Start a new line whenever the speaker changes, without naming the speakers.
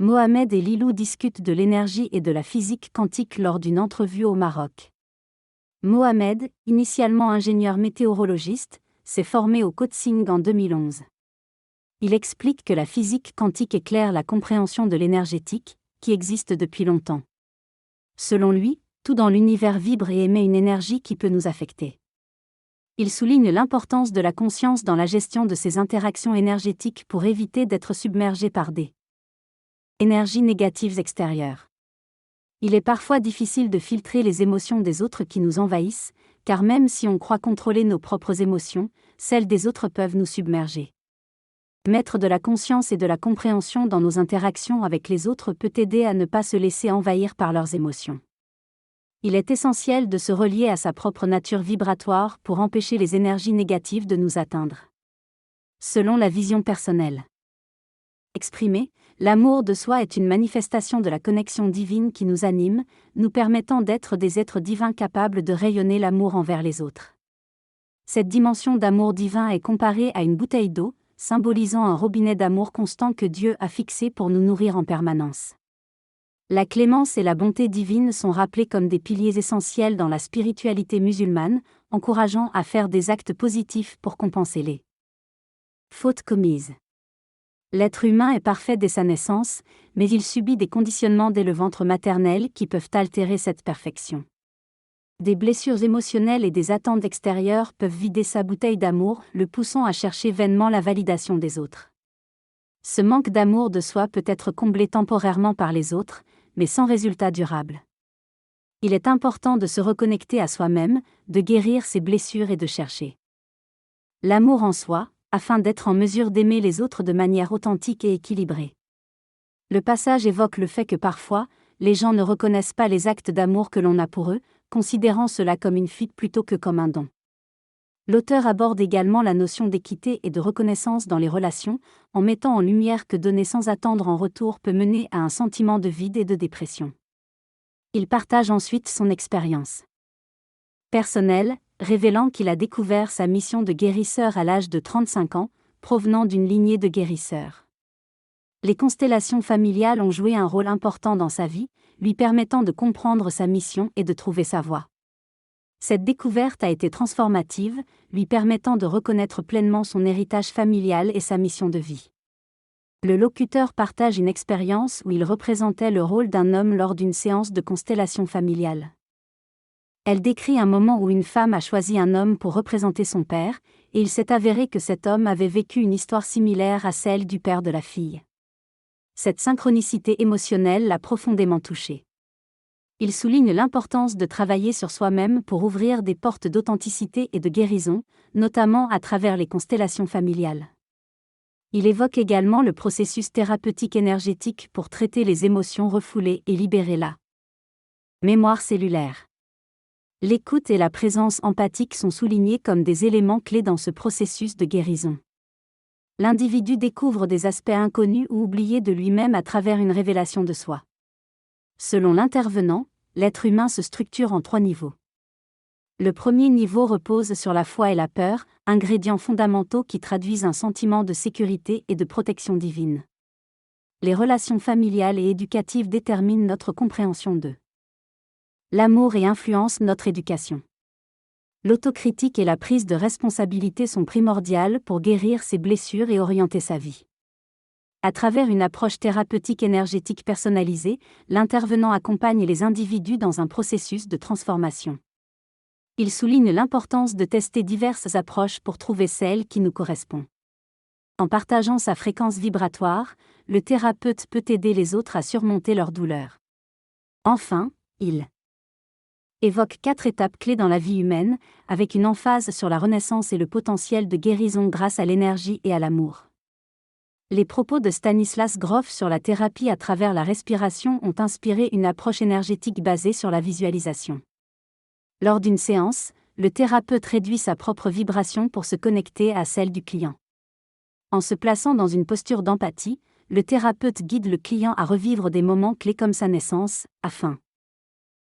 Mohamed et Lilou discutent de l'énergie et de la physique quantique lors d'une entrevue au Maroc. Mohamed, initialement ingénieur météorologiste, s'est formé au coaching en 2011. Il explique que la physique quantique éclaire la compréhension de l'énergétique, qui existe depuis longtemps. Selon lui, tout dans l'univers vibre et émet une énergie qui peut nous affecter. Il souligne l'importance de la conscience dans la gestion de ces interactions énergétiques pour éviter d'être submergé par des énergies négatives extérieures. Il est parfois difficile de filtrer les émotions des autres qui nous envahissent, car même si on croit contrôler nos propres émotions, celles des autres peuvent nous submerger. Mettre de la conscience et de la compréhension dans nos interactions avec les autres peut aider à ne pas se laisser envahir par leurs émotions. Il est essentiel de se relier à sa propre nature vibratoire pour empêcher les énergies négatives de nous atteindre. Selon la vision personnelle exprimée, l'amour de soi est une manifestation de la connexion divine qui nous anime, nous permettant d'être des êtres divins capables de rayonner l'amour envers les autres. Cette dimension d'amour divin est comparée à une bouteille d'eau, symbolisant un robinet d'amour constant que Dieu a fixé pour nous nourrir en permanence. La clémence et la bonté divine sont rappelées comme des piliers essentiels dans la spiritualité musulmane, encourageant à faire des actes positifs pour compenser les fautes commises. L'être humain est parfait dès sa naissance, mais il subit des conditionnements dès le ventre maternel qui peuvent altérer cette perfection. Des blessures émotionnelles et des attentes extérieures peuvent vider sa bouteille d'amour, le poussant à chercher vainement la validation des autres. Ce manque d'amour de soi peut être comblé temporairement par les autres, mais sans résultat durable. Il est important de se reconnecter à soi-même, de guérir ses blessures et de chercher l'amour en soi, afin d'être en mesure d'aimer les autres de manière authentique et équilibrée. Le passage évoque le fait que parfois, les gens ne reconnaissent pas les actes d'amour que l'on a pour eux, considérant cela comme une fuite plutôt que comme un don. L'auteur aborde également la notion d'équité et de reconnaissance dans les relations, en mettant en lumière que donner sans attendre en retour peut mener à un sentiment de vide et de dépression. Il partage ensuite son expérience personnelle, révélant qu'il a découvert sa mission de guérisseur à l'âge de 35 ans, provenant d'une lignée de guérisseurs. Les constellations familiales ont joué un rôle important dans sa vie, lui permettant de comprendre sa mission et de trouver sa voie. Cette découverte a été transformative, lui permettant de reconnaître pleinement son héritage familial et sa mission de vie. Le locuteur partage une expérience où il représentait le rôle d'un homme lors d'une séance de constellation familiale. Elle décrit un moment où une femme a choisi un homme pour représenter son père, et il s'est avéré que cet homme avait vécu une histoire similaire à celle du père de la fille. Cette synchronicité émotionnelle l'a profondément touché. Il souligne l'importance de travailler sur soi-même pour ouvrir des portes d'authenticité et de guérison, notamment à travers les constellations familiales. Il évoque également le processus thérapeutique énergétique pour traiter les émotions refoulées et libérer la mémoire cellulaire. L'écoute et la présence empathique sont soulignés comme des éléments clés dans ce processus de guérison. L'individu découvre des aspects inconnus ou oubliés de lui-même à travers une révélation de soi. Selon l'intervenant, l'être humain se structure en 3 niveaux. Le premier niveau repose sur la foi et la peur, ingrédients fondamentaux qui traduisent un sentiment de sécurité et de protection divine. Les relations familiales et éducatives déterminent notre compréhension d'eux. L'amour et influencent notre éducation. L'autocritique et la prise de responsabilité sont primordiales pour guérir ses blessures et orienter sa vie. À travers une approche thérapeutique énergétique personnalisée, l'intervenant accompagne les individus dans un processus de transformation. Il souligne l'importance de tester diverses approches pour trouver celle qui nous correspond. En partageant sa fréquence vibratoire, le thérapeute peut aider les autres à surmonter leurs douleurs. Enfin, il évoque 4 étapes clés dans la vie humaine, avec une emphase sur la renaissance et le potentiel de guérison grâce à l'énergie et à l'amour. Les propos de Stanislas Grof sur la thérapie à travers la respiration ont inspiré une approche énergétique basée sur la visualisation. Lors d'une séance, le thérapeute réduit sa propre vibration pour se connecter à celle du client. En se plaçant dans une posture d'empathie, le thérapeute guide le client à revivre des moments clés comme sa naissance, afin